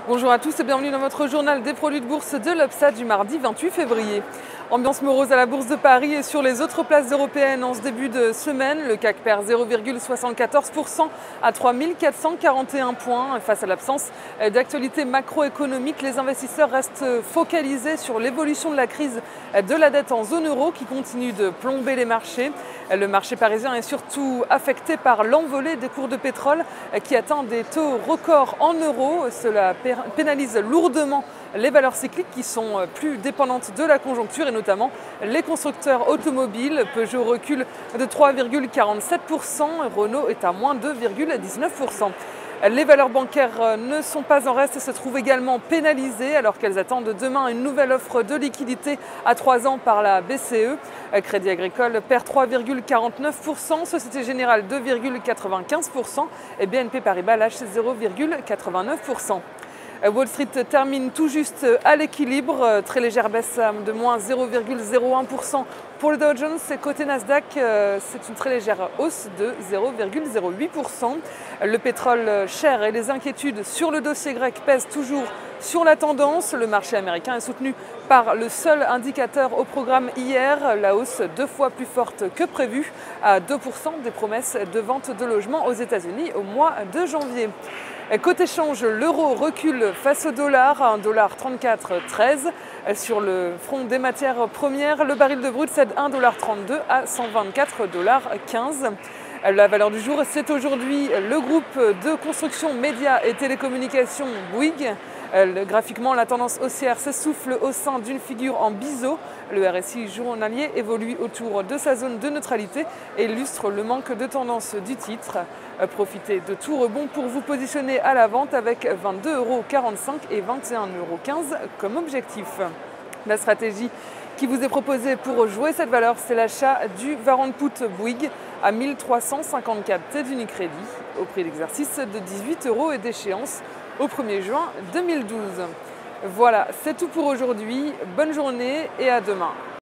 Bonjour à tous et bienvenue dans votre journal des produits de bourse de l'Upsa du mardi 28 février. Ambiance morose à la Bourse de Paris et sur les autres places européennes en ce début de semaine. Le CAC perd 0,74% à 3441 points. Face à l'absence d'actualité macroéconomique, les investisseurs restent focalisés sur l'évolution de la crise de la dette en zone euro qui continue de plomber les marchés. Le marché parisien est surtout affecté par l'envolée des cours de pétrole qui atteint des taux records en euros. Cela pénalise lourdement les valeurs cycliques qui sont plus dépendantes de la conjoncture et notamment les constructeurs automobiles. Peugeot recule de 3,47%, Renault est à moins 2,19%. Les valeurs bancaires ne sont pas en reste et se trouvent également pénalisées alors qu'elles attendent demain une nouvelle offre de liquidité à 3 ans par la BCE. Crédit Agricole perd 3,49%, Société Générale 2,95% et BNP Paribas lâche 0,89%. Wall Street termine tout juste à l'équilibre, très légère baisse de moins 0,01% pour le Dow Jones et côté Nasdaq, c'est une très légère hausse de 0,08%. Le pétrole cher et les inquiétudes sur le dossier grec pèsent toujours sur la tendance. Le marché américain est soutenu par le seul indicateur au programme hier, la hausse 2 fois plus forte que prévu à 2% des promesses de vente de logements aux États-Unis au mois de janvier. Côté change, l'euro recule face au dollar à 1,3413 $. Sur le front des matières premières, le baril de brut cède 1,32 $ à 124,15 $. La valeur du jour, c'est aujourd'hui le groupe de construction, médias et télécommunications Bouygues. Graphiquement, la tendance haussière s'essouffle au sein d'une figure en biseau. Le RSI journalier évolue autour de sa zone de neutralité et illustre le manque de tendance du titre. Profitez de tout rebond pour vous positionner à la vente avec 22,45 € et 21,15 € comme objectif. La stratégie qui vous est proposée pour jouer cette valeur, c'est l'achat du Warrant Put Bouygues à 1354 T d'Unicredit au prix d'exercice de 18 € et d'échéance au 1er juin 2012. Voilà, c'est tout pour aujourd'hui. Bonne journée et à demain.